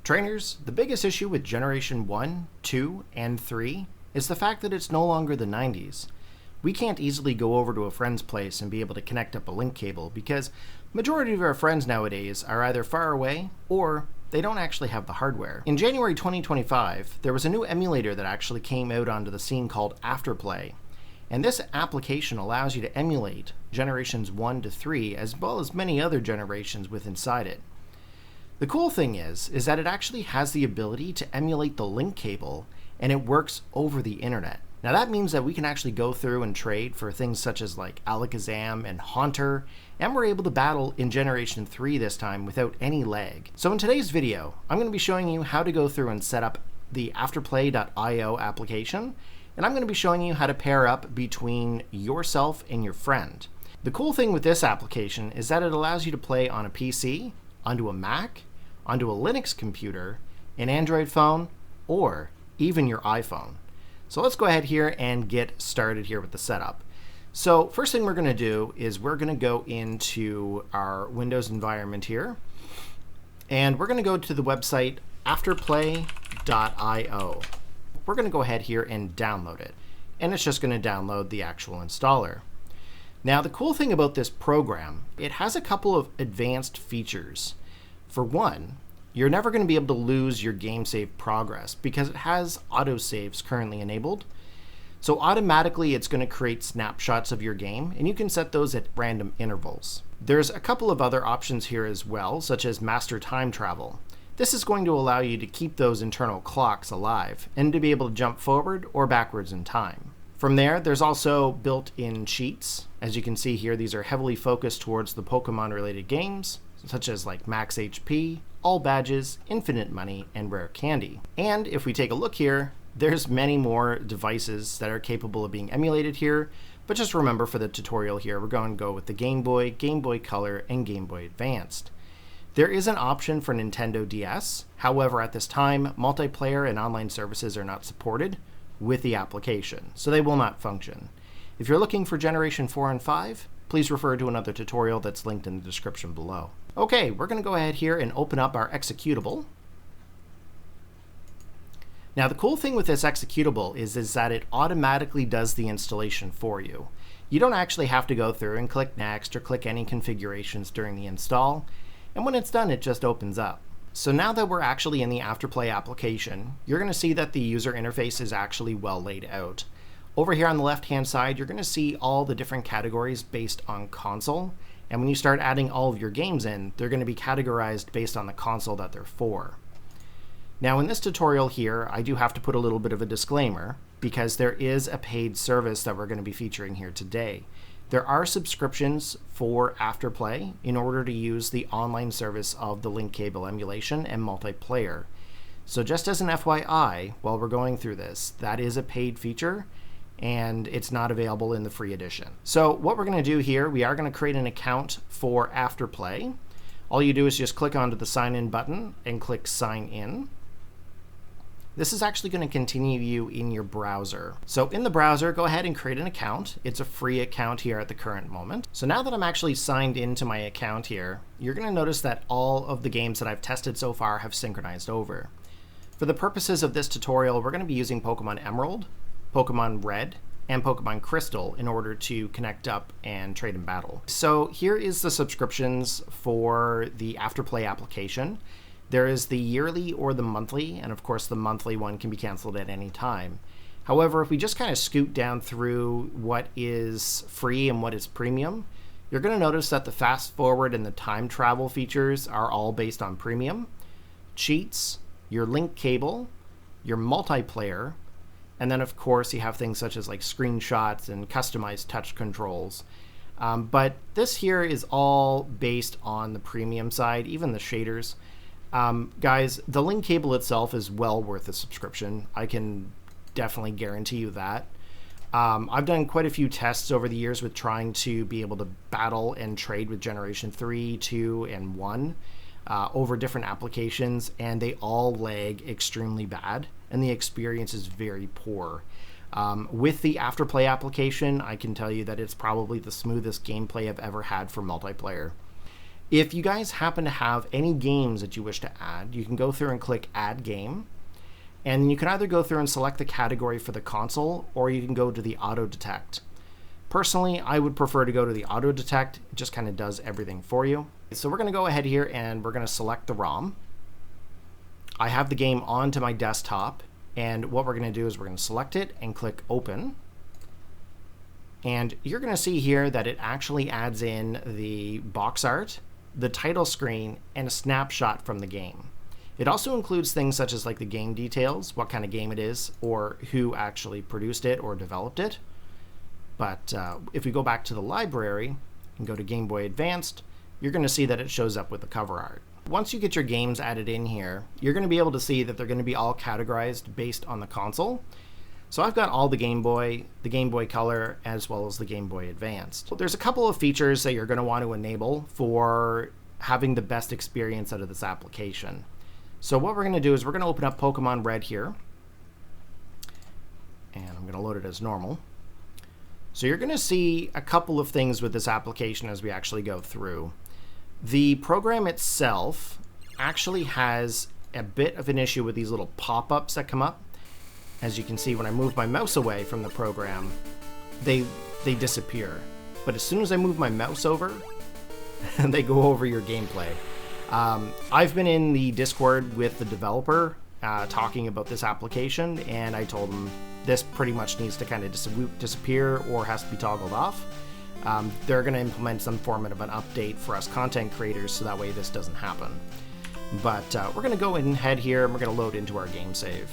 Trainers, the biggest issue with Generation 1, 2, and 3 is the fact that it's no longer the 90s. We can't easily go over to a friend's place and be able to connect up a link cable because majority of our friends nowadays are either far away or they don't actually have the hardware. In January 2025, there was a new emulator that actually came out onto the scene called Afterplay. And this application allows you to emulate generations 1 to 3 as well as many other generations with inside it. The cool thing is that it actually has the ability to emulate the link cable, and it works over the internet. Now that means that we can actually go through and trade for things such as like Alakazam and Haunter, and we're able to battle in Generation 3 this time without any lag. So in today's video, I'm going to be showing you how to go through and set up the Afterplay.io application, and I'm going to be showing you how to pair up between yourself and your friend. The cool thing with this application is that it allows you to play on a PC, onto a Mac, onto a Linux computer, an Android phone, or even your iPhone. So let's go ahead here and get started here with the setup. So first thing we're going to do is we're going to go into our Windows environment here, and we're going to go to the website Afterplay.io. We're going to go ahead here and download it, and it's just going to download the actual installer. Now the cool thing about this program, it has a couple of advanced features. For one, you're never going to be able to lose your game save progress because it has autosaves currently enabled. So automatically it's going to create snapshots of your game, and you can set those at random intervals. There's a couple of other options here as well, such as master time travel. This is going to allow you to keep those internal clocks alive and to be able to jump forward or backwards in time. From there, there's also built-in cheats. As you can see here, these are heavily focused towards the Pokemon-related games, such as like max HP, all badges, infinite money, and rare candy. And if we take a look here, there's many more devices that are capable of being emulated here, but just remember for the tutorial here, we're going to go with the Game Boy, Game Boy Color, and Game Boy Advanced. There is an option for Nintendo DS. However, at this time, multiplayer and online services are not supported with the application, so they will not function. If you're looking for Generation 4 and 5, please refer to another tutorial that's linked in the description below. Okay, we're going to go ahead here and open up our executable. Now the cool thing with this executable is that it automatically does the installation for you. You don't actually have to go through and click next or click any configurations during the install, and when it's done it just opens up. So now that we're actually in the Afterplay application, you're going to see that the user interface is actually well laid out. Over here on the left hand side, you're going to see all the different categories based on console. And when you start adding all of your games in, they're going to be categorized based on the console that they're for. Now in this tutorial here, I do have to put a little bit of a disclaimer because there is a paid service that we're going to be featuring here today. There are subscriptions for Afterplay in order to use the online service of the link cable emulation and multiplayer. So just as an FYI, while we're going through this, that is a paid feature, and it's not available in the free edition. So what we're going to do here, we are going to create an account for Afterplay. All you do is just click onto the sign in button and click sign in. This is actually going to continue you in your browser. So in the browser, go ahead and create an account. It's a free account here at the current moment. So now that I'm actually signed into my account here, you're going to notice that all of the games that I've tested so far have synchronized over. For the purposes of this tutorial, we're going to be using Pokemon Emerald, Pokemon Red, and Pokemon Crystal in order to connect up and trade and battle. So here is the subscriptions for the Afterplay application. There is the yearly or the monthly, and of course the monthly one can be canceled at any time. However, if we just kind of scoot down through what is free and what is premium, you're going to notice that the fast forward and the time travel features are all based on premium. Cheats, your link cable, your multiplayer, and then of course you have things such as like screenshots and customized touch controls. But this here is all based on the premium side, even the shaders. Guys, the link cable itself is well worth a subscription. I can definitely guarantee you that. I've done quite a few tests over the years with trying to be able to battle and trade with Generation 3, 2, and 1 over different applications, and they all lag extremely bad, and the experience is very poor. With the Afterplay application, I can tell you that it's probably the smoothest gameplay I've ever had for multiplayer. If you guys happen to have any games that you wish to add, you can go through and click Add Game. And you can either go through and select the category for the console, or you can go to the Auto Detect. Personally, I would prefer to go to the Auto Detect. It just kind of does everything for you. So we're going to go ahead here and we're going to select the ROM. I have the game onto my desktop, and what we're going to do is we're going to select it and click Open. And you're going to see here that it actually adds in the box art, the title screen, and a snapshot from the game. It also includes things such as like the game details, what kind of game it is, or who actually produced it or developed it. But if we go back to the library and go to Game Boy Advanced, you're going to see that it shows up with the cover art. Once you get your games added in here, you're going to be able to see that they're going to be all categorized based on the console. So I've got all the Game Boy Color, as well as the Game Boy Advanced. There's a couple of features that you're going to want to enable for having the best experience out of this application. So what we're going to do is we're going to open up Pokemon Red here, and I'm going to load it as normal. So you're going to see a couple of things with this application as we actually go through. The program itself actually has a bit of an issue with these little pop-ups that come up. As you can see, when I move my mouse away from the program, they disappear. But as soon as I move my mouse over, they go over your gameplay. I've been in the Discord with the developer talking about this application, and I told him this pretty much needs to kind of disappear or has to be toggled off. They're going to implement some form of an update for us content creators so that way this doesn't happen. But we're going to go ahead here and we're going to load into our game save.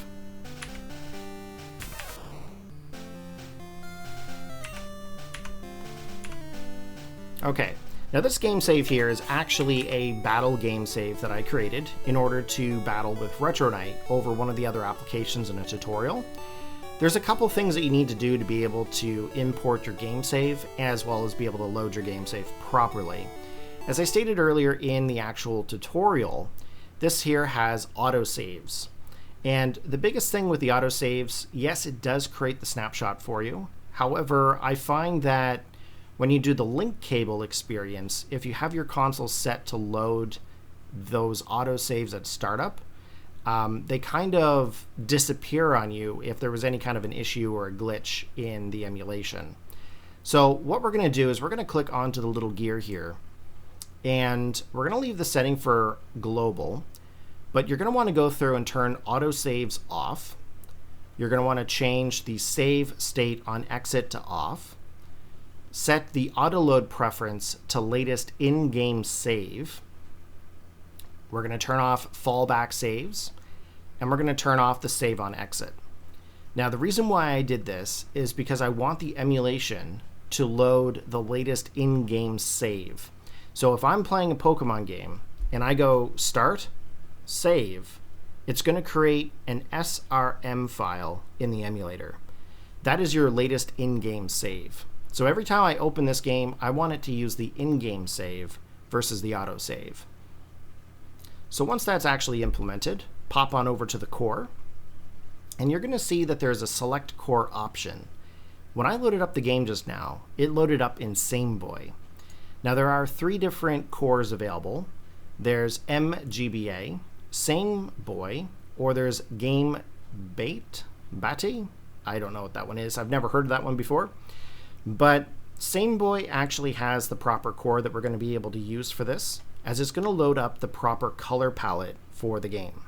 Okay. Now this game save here is actually a battle game save that I created in order to battle with Retro Knight over one of the other applications in a tutorial. There's a couple things that you need to do to be able to import your game save, as well as be able to load your game save properly. As I stated earlier in the actual tutorial, this here has autosaves. And the biggest thing with the autosaves, yes, it does create the snapshot for you. However, I find that when you do the link cable experience, if you have your console set to load those autosaves at startup, they kind of disappear on you if there was any kind of an issue or a glitch in the emulation. So what we're going to do is we're going to click onto the little gear here, and we're going to leave the setting for global, but you're going to want to go through and turn autosaves off. You're going to want to change the save state on exit to off. Set the autoload preference to latest in-game save. We're going to turn off fallback saves, and we're going to turn off the save on exit. Now, the reason why I did this is because I want the emulation to load the latest in-game save. So if I'm playing a Pokemon game and I go start, save, it's going to create an SRM file in the emulator. That is your latest in-game save. So every time I open this game, I want it to use the in-game save versus the autosave. So once that's actually implemented, pop on over to the core, and you're going to see that there's a select core option. When I loaded up the game just now, it loaded up in Gameboy. Now there are 3 different cores available. There's GBA, Gameboy, or there's Gameboy. I don't know what that one is. I've never heard of that one before. But Gameboy actually has the proper core that we're going to be able to use for this, as it's going to load up the proper color palette for the game.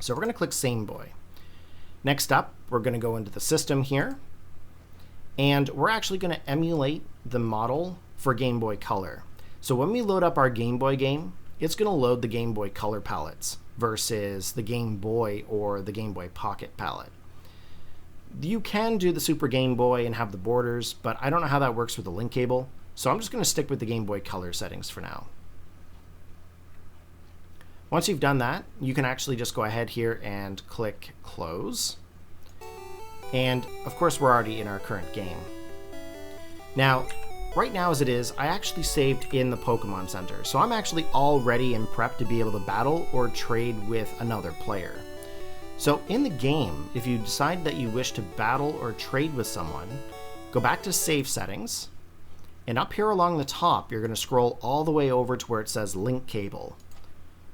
So we're going to click Gameboy. Next up, we're going to go into the system here, and we're actually going to emulate the model for Game Boy Color. So when we load up our Game Boy game, it's going to load the Game Boy Color palettes versus the Game Boy or the Game Boy Pocket palette. You can do the Super Game Boy and have the borders, but I don't know how that works with the link cable, so I'm just going to stick with the Game Boy Color settings for now. Once you've done that, you can actually just go ahead here and click Close. And of course, we're already in our current game. Now, right now as it is, I actually saved in the Pokemon Center, so I'm actually all ready and prepped to be able to battle or trade with another player. So in the game, if you decide that you wish to battle or trade with someone, go back to Save Settings, And up here along the top, you're going to scroll all the way over to where it says link cable.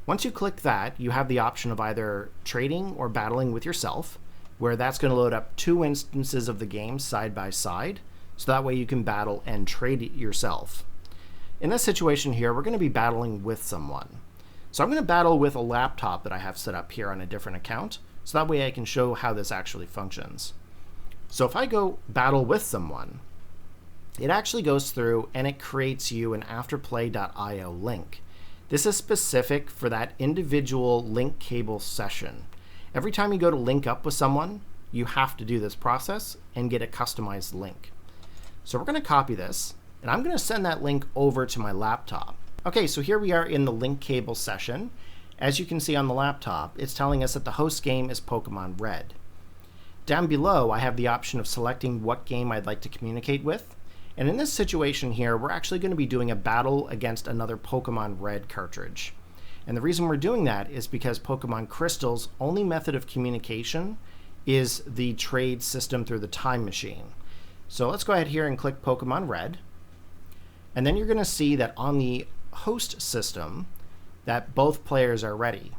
Once you click that, you have the option of either trading or battling with yourself, where that's going to load up 2 instances of the game side by side, so that way you can battle and trade it yourself. In this situation here, we're going to be battling with someone. So I'm going to battle with a laptop that I have set up here on a different account, so that way I can show how this actually functions. So if I go battle with someone, it actually goes through and it creates you an afterplay.io link. This is specific for that individual link cable session. Every time you go to link up with someone, you have to do this process and get a customized link. So we're going to copy this, and I'm going to send that link over to my laptop. Okay, so here we are in the link cable session. As you can see on the laptop, it's telling us that the host game is Pokemon Red. Down below, I have the option of selecting what game I'd like to communicate with. And in this situation here, we're actually going to be doing a battle against another Pokemon Red cartridge. And the reason we're doing that is because Pokemon Crystal's only method of communication is the trade system through the time machine. So let's go ahead here and click Pokemon Red. And then you're going to see that on the host system that both players are ready.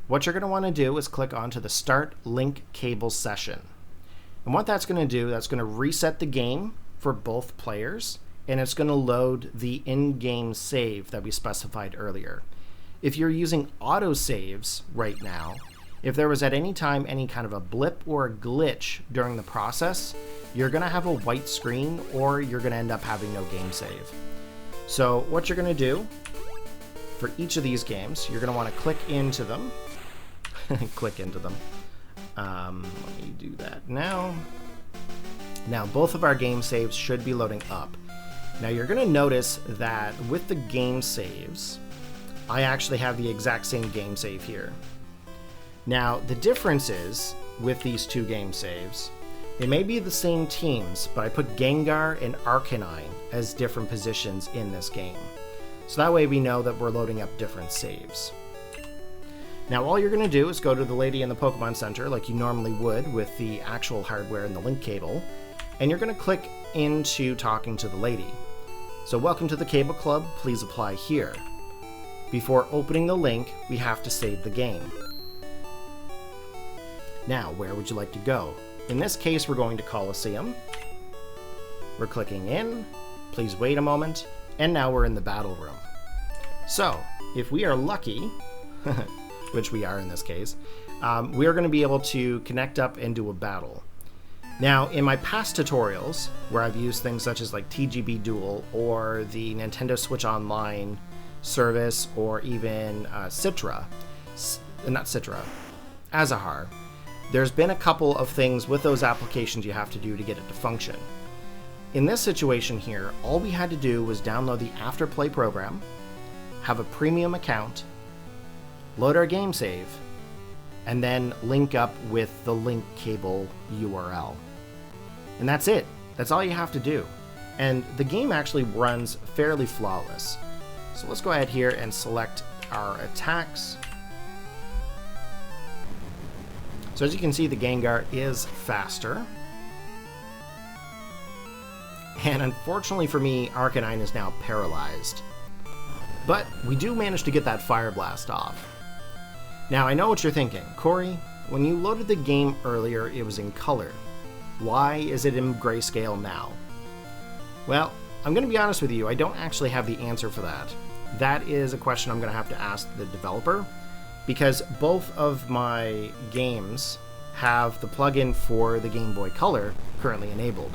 What you're going to want to do is click onto the Start Link Cable session. And what that's going to do, that's going to reset the game for both players, and it's going to load the in-game save that we specified earlier. If you're using autosaves right now, if there was at any time any kind of a blip or a glitch during the process, you're going to have a white screen or you're going to end up having no game save. So what you're going to do for each of these games, you're going to want to click into them. Click into them. Let me do that now. Now both of our game saves should be loading up. Now you're going to notice that with the game saves, I actually have the exact same game save here. Now the difference is with these 2 game saves, they may be the same teams, but I put Gengar and Arcanine as different positions in this game. So that way we know that we're loading up different saves. Now all you're going to do is go to the lady in the Pokemon Center like you normally would with the actual hardware and the link cable, and you're going to click into talking to the lady. So welcome to the Cable Club, please apply here. Before opening the link, we have to save the game. Now, where would you like to go? In this case, we're going to Coliseum. We're clicking in, please wait a moment, and now we're in the battle room. So, if we are lucky, which we are in this case, we are going to be able to connect up and do a battle. Now, in my past tutorials, where I've used things such as like TGB Duel or the Nintendo Switch Online service, or even Azahar, there's been a couple of things with those applications you have to do to get it to function. In this situation here, all we had to do was download the Afterplay program, have a premium account, load our game save, and then link up with the link cable URL. And that's it. That's all you have to do. And the game actually runs fairly flawless. So let's go ahead here and select our attacks. So as you can see, the Gengar is faster. And unfortunately for me, Arcanine is now paralyzed. But we do manage to get that Fire Blast off. Now I know what you're thinking. Corey, when you loaded the game earlier, it was in color. Why is it in grayscale now? Well, I'm going to be honest with you, I don't actually have the answer for that. That is a question I'm going to have to ask the developer, because both of my games have the plugin for the Game Boy Color currently enabled.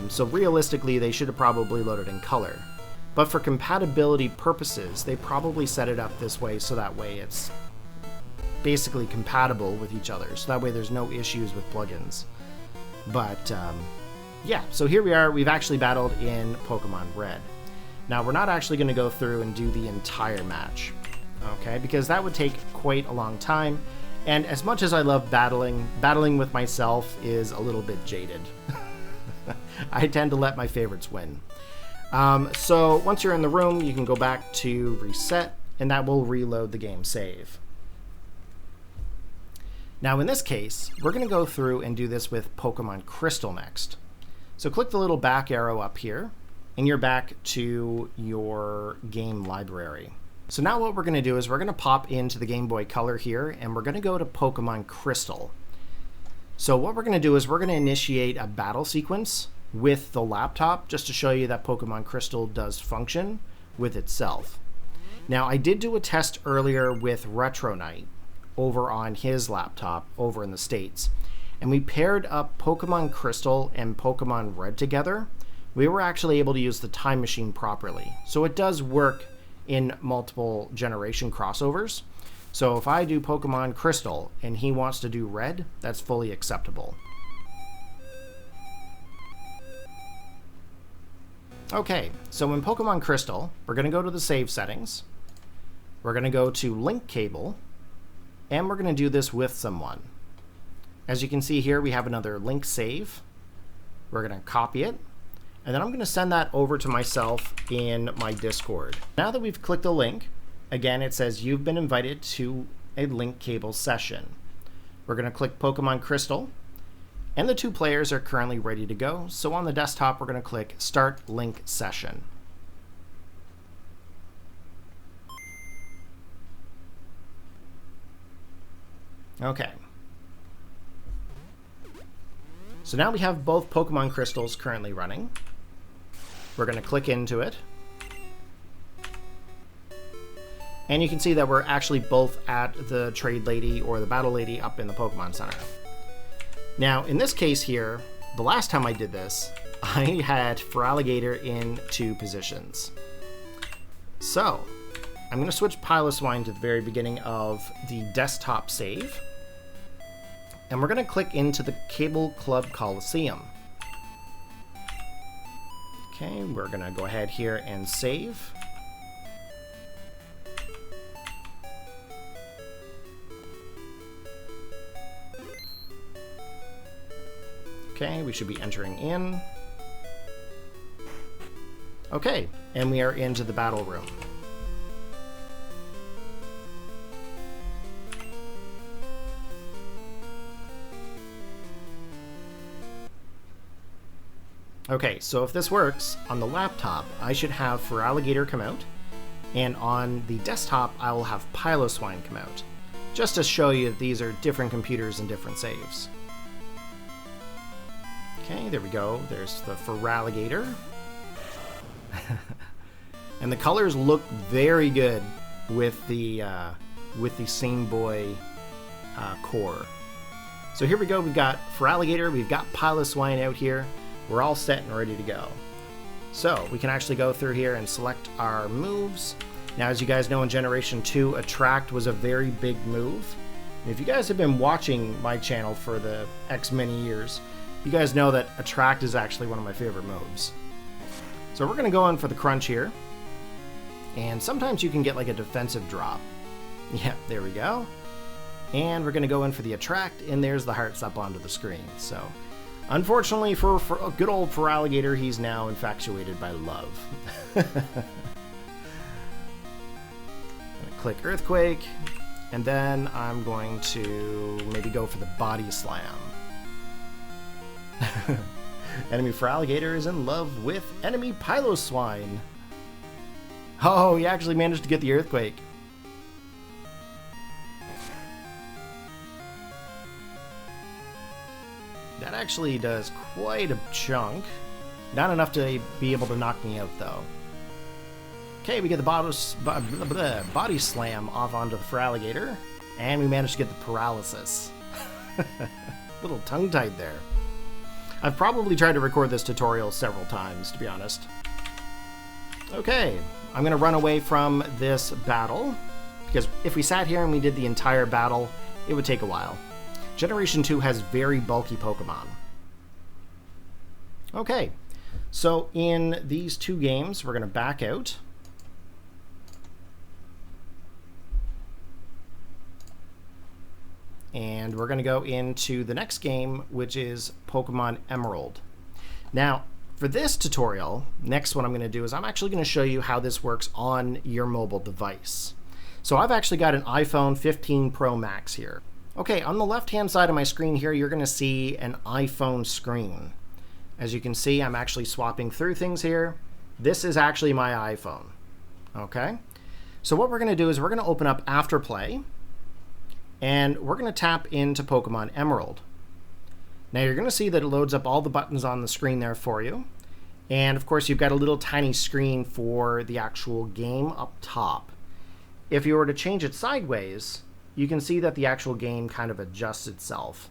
So realistically, they should have probably loaded in color. But for compatibility purposes, they probably set it up this way so that way it's basically compatible with each other. So that way there's no issues with plugins. But yeah, so here we are. We've actually battled in Pokemon Red. Now we're not actually going to go through and do the entire match, okay? Because that would take quite a long time. And as much as I love battling with myself is a little bit jaded. I tend to let my favorites win. So once you're in the room, you can go back to reset, and that will reload the game save. Now in this case, we're going to go through and do this with Pokemon Crystal next. So click the little back arrow up here, and you're back to your game library. So now what we're going to do is we're going to pop into the Game Boy Color here, and we're going to go to Pokemon Crystal. So what we're going to do is we're going to initiate a battle sequence with the laptop just to show you that Pokemon Crystal does function with itself. Now, I did do a test earlier with Retro Knight over on his laptop over in the States, and we paired up Pokemon Crystal and Pokemon Red together. We were actually able to use the time machine properly. So it does work in multiple generation crossovers. So if I do Pokemon Crystal and he wants to do Red, that's fully acceptable. Okay, so in Pokemon Crystal, we're going to go to the save settings. We're going to go to link cable, and we're going to do this with someone. As you can see here, we have another link save. We're going to copy it, and then I'm going to send that over to myself in my Discord. Now that we've clicked a link, again, it says you've been invited to a link cable session. We're going to click Pokemon Crystal, and the two players are currently ready to go. So on the desktop, we're going to click Start Link Session. Okay. So now we have both Pokemon Crystals currently running. We're going to click into it. And you can see that we're actually both at the Trade Lady or the Battle Lady up in the Pokemon Center. Now, in this case here, the last time I did this, I had Feraligatr in 2 positions. So, I'm going to switch Piloswine to the very beginning of the desktop save. And we're going to click into the Cable Club Coliseum. Okay, we're going to go ahead here and save. Okay, we should be entering in. Okay, and we are into the battle room. Okay, so if this works, on the laptop, I should have Feraligatr come out, and on the desktop, I will have Piloswine come out, just to show you that these are different computers and different saves. Okay, there we go. There's the Feraligatr. And the colors look very good with the Game Boy core. So here we go. We've got Feraligatr. We've got Piloswine out here. We're all set and ready to go. So we can actually go through here and select our moves. Now, as you guys know, in Generation 2, Attract was a very big move. And if you guys have been watching my channel for the X many years, you guys know that Attract is actually one of my favorite moves. So we're going to go in for the Crunch here. And sometimes you can get like a defensive drop. Yeah, there we go. And we're going to go in for the Attract, and there's the hearts up onto the screen. So, unfortunately for a good old Feraligatr, he's now infatuated by love. I'm going to click Earthquake, and then I'm going to maybe go for the Body Slam. Enemy Feraligatr is in love with enemy Piloswine. Oh, he actually managed to get the Earthquake. That actually does quite a chunk. Not enough to be able to knock me out, though. Okay, we get the Body Slam off onto the Feraligatr, and we managed to get the Paralysis. Little tongue-tied there. I've probably tried to record this tutorial several times, to be honest. Okay, I'm going to run away from this battle, because if we sat here and we did the entire battle, it would take a while. Generation 2 has very bulky Pokemon. Okay, so in these 2 games, we're going to back out. And we're going to go into the next game, which is Pokemon Emerald. Now, for this tutorial, next what I'm going to do is I'm actually going to show you how this works on your mobile device. So I've actually got an iPhone 15 Pro Max here. Okay, on the left-hand side of my screen here, you're going to see an iPhone screen. As you can see, I'm actually swapping through things here. This is actually my iPhone. Okay? So what we're going to do is we're going to open up Afterplay, and we're going to tap into Pokemon Emerald. Now you're going to see that it loads up all the buttons on the screen there for you. And of course you've got a little tiny screen for the actual game up top. If you were to change it sideways, you can see that the actual game kind of adjusts itself.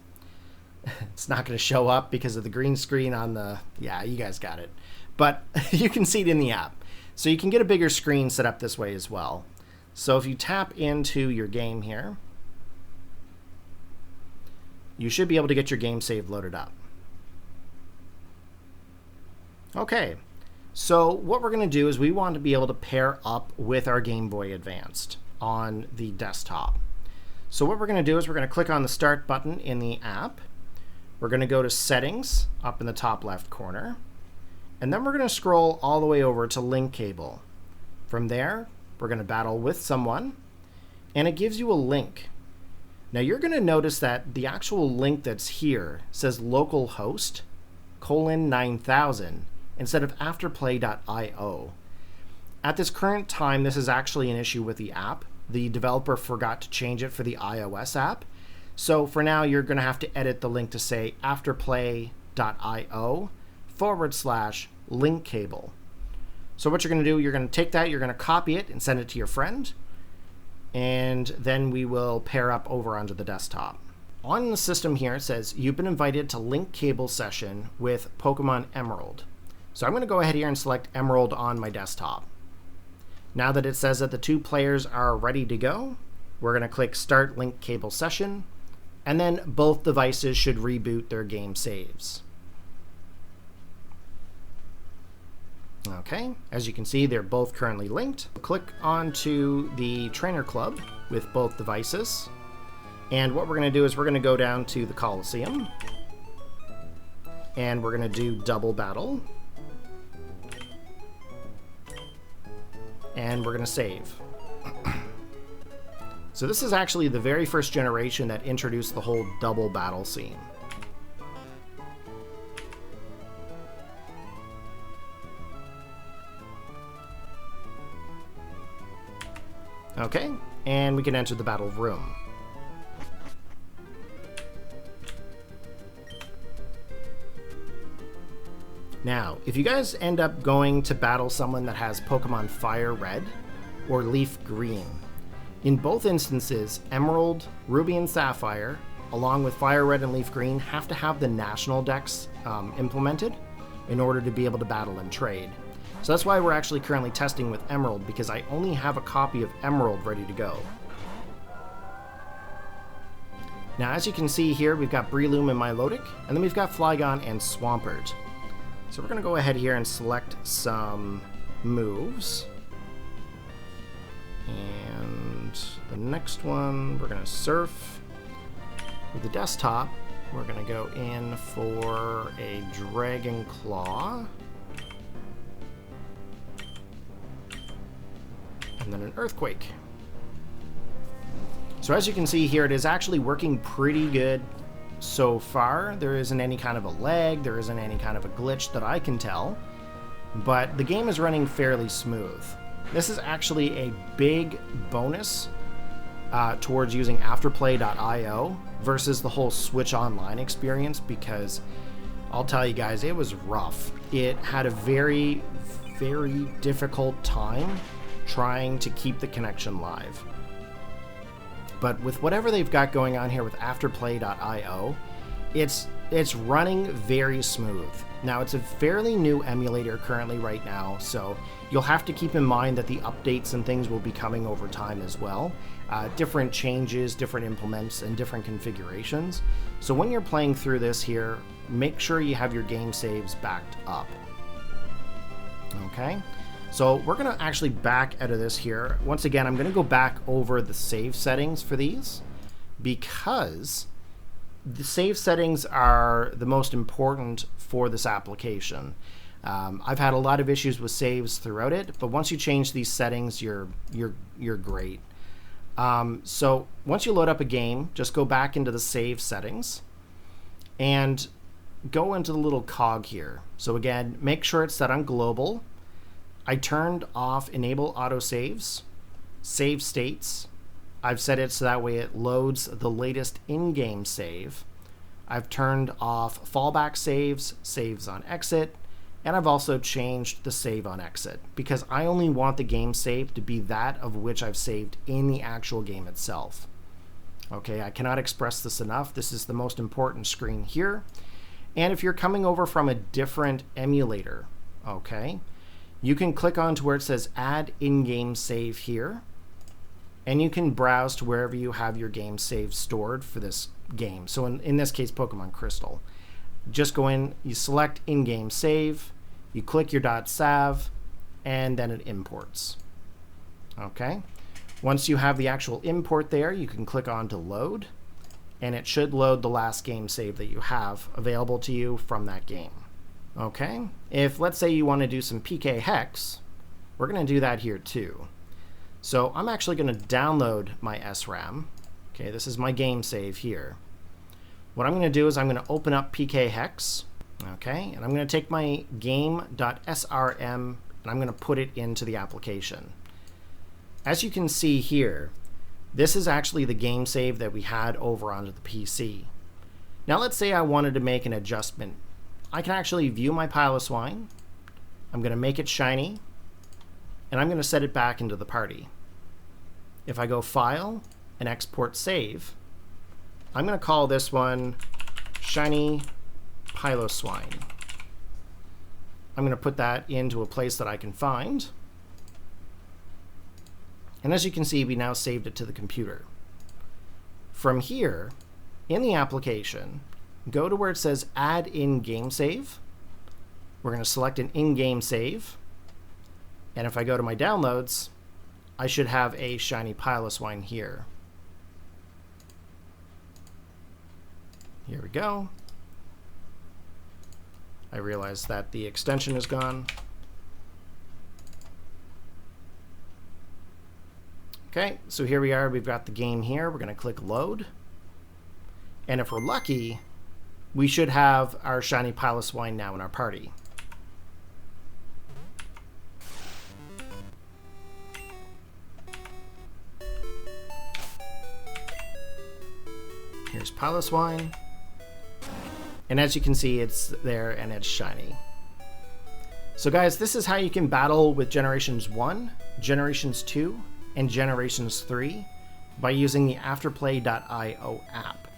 It's not going to show up because of the green screen on the... Yeah, you guys got it. But you can see it in the app. So you can get a bigger screen set up this way as well. So if you tap into your game here, you should be able to get your game save loaded up. Okay, so what we're going to do is we want to be able to pair up with our Game Boy Advanced on the desktop. So what we're going to do is we're going to click on the Start button in the app. We're going to go to Settings up in the top left corner. And then we're going to scroll all the way over to Link Cable. From there, we're going to battle with someone, and it gives you a link. Now you're going to notice that the actual link that's here says localhost :9000 instead of afterplay.io. At this current time, this is actually an issue with the app. The developer forgot to change it for the iOS app. So for now, you're going to have to edit the link to say afterplay.io/link cable. So what you're going to do, you're going to take that, you're going to copy it and send it to your friend, and then we will pair up over onto the desktop. On the system here, it says you've been invited to link cable session with Pokemon Emerald. So I'm going to go ahead here and select Emerald on my desktop. Now that it says that the two players are ready to go, we're going to click Start Link Cable Session, and then both devices should reboot their game saves. Okay, as you can see, they're both currently linked. Click onto the Trainer Club with both devices. And what we're going to do is we're going to go down to the Coliseum. And we're going to do Double Battle. And we're going to save. So this is actually the very first generation that introduced the whole double battle scene. Okay, and we can enter the battle room. Now, if you guys end up going to battle someone that has Pokemon Fire Red or Leaf Green, in both instances, Emerald, Ruby, and Sapphire, along with Fire Red and Leaf Green, have to have the national decks implemented in order to be able to battle and trade. So that's why we're actually currently testing with Emerald, because I only have a copy of Emerald ready to go. Now, as you can see here, we've got Breloom and Milotic, and then we've got Flygon and Swampert. So we're going to go ahead here and select some moves. And the next one, we're going to Surf. With the desktop, we're going to go in for a Dragon Claw. And then an Earthquake. So as you can see here, it is actually working pretty good so far. There isn't any kind of a lag, there isn't any kind of a glitch that I can tell, but the game is running fairly smooth. This is actually a big bonus towards using Afterplay.io versus the whole Switch Online experience, because I'll tell you guys, it was rough. It had a very, very difficult time trying to keep the connection live. But with whatever they've got going on here with Afterplay.io, it's running very smooth. Now, it's a fairly new emulator currently right now, so you'll have to keep in mind that the updates and things will be coming over time as well. Different changes, different implements, and different configurations. So when you're playing through this here, make sure you have your game saves backed up. Okay? So we're going to actually back out of this here. Once again, I'm going to go back over the save settings for these, because the save settings are the most important for this application. I've had a lot of issues with saves throughout it, but once you change these settings, you're great. So once you load up a game, just go back into the save settings and go into the little cog here. So again, make sure it's set on global. I turned off enable autosaves, save states. I've set it so that way it loads the latest in-game save. I've turned off fallback saves, saves on exit, and I've also changed the save on exit because I only want the game save to be that of which I've saved in the actual game itself. Okay, I cannot express this enough. This is the most important screen here. And if you're coming over from a different emulator, okay, you can click on to where it says add in-game save here, and you can browse to wherever you have your game save stored for this game. So in this case, Pokemon Crystal. Just go in, you select in-game save, you click your .sav, and then it imports. Okay. Once you have the actual import there, you can click on to load, and it should load the last game save that you have available to you from that game. Okay. If let's say you want to do some PK hex, we're going to do that here too. So I'm actually going to download my SRAM. Okay, this is my game save here. What I'm going to do is I'm going to open up PK hex, okay, and I'm going to take my game.srm and I'm going to put it into the application. As you can see here, this is actually the game save that we had over onto the PC. Now let's say I wanted to make an adjustment. I can actually view my pile of swine. I'm going to make it shiny, and I'm going to set it back into the party. If I go File and Export Save, I'm going to call this one Shiny Piloswine. I'm going to put that into a place that I can find. And as you can see, we now saved it to the computer. From here, in the application, go to where it says Add in Game Save. We're going to select an in-game save. And if I go to my downloads, I should have a Shiny Piloswine here. Here we go. I realize that the extension is gone. Okay, so here we are. We've got the game here. We're going to click load. And if we're lucky, we should have our Shiny Piloswine now in our party. Here's Piloswine. And as you can see, it's there and it's shiny. So guys, this is how you can battle with Generations 1, Generations 2, and Generations 3 by using the Afterplay.io app.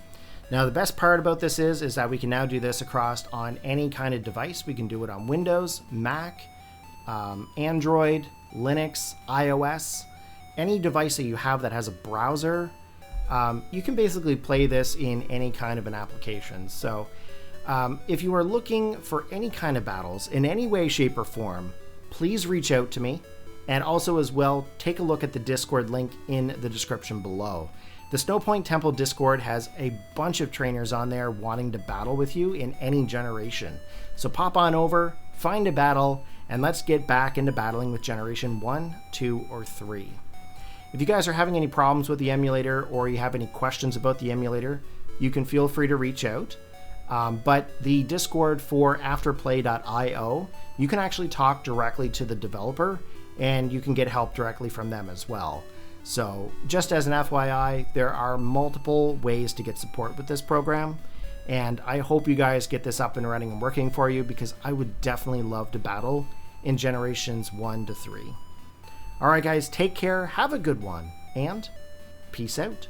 Now the best part about this is that we can now do this across on any kind of device. We can do it on Windows, Mac, Android, Linux, iOS, any device that you have that has a browser. You can basically play this in any kind of an application. So if you are looking for any kind of battles in any way, shape, or form, please reach out to me. And also as well, take a look at the Discord link in the description below. The Snowpoint Temple Discord has a bunch of trainers on there wanting to battle with you in any generation. So pop on over, find a battle, and let's get back into battling with Generation 1, 2, or 3. If you guys are having any problems with the emulator or you have any questions about the emulator, you can feel free to reach out. But the Discord for Afterplay.io, you can actually talk directly to the developer and you can get help directly from them as well. So just as an FYI, there are multiple ways to get support with this program, and I hope you guys get this up and running and working for you because I would definitely love to battle in Generations 1 to 3. Alright guys, take care, have a good one, and peace out.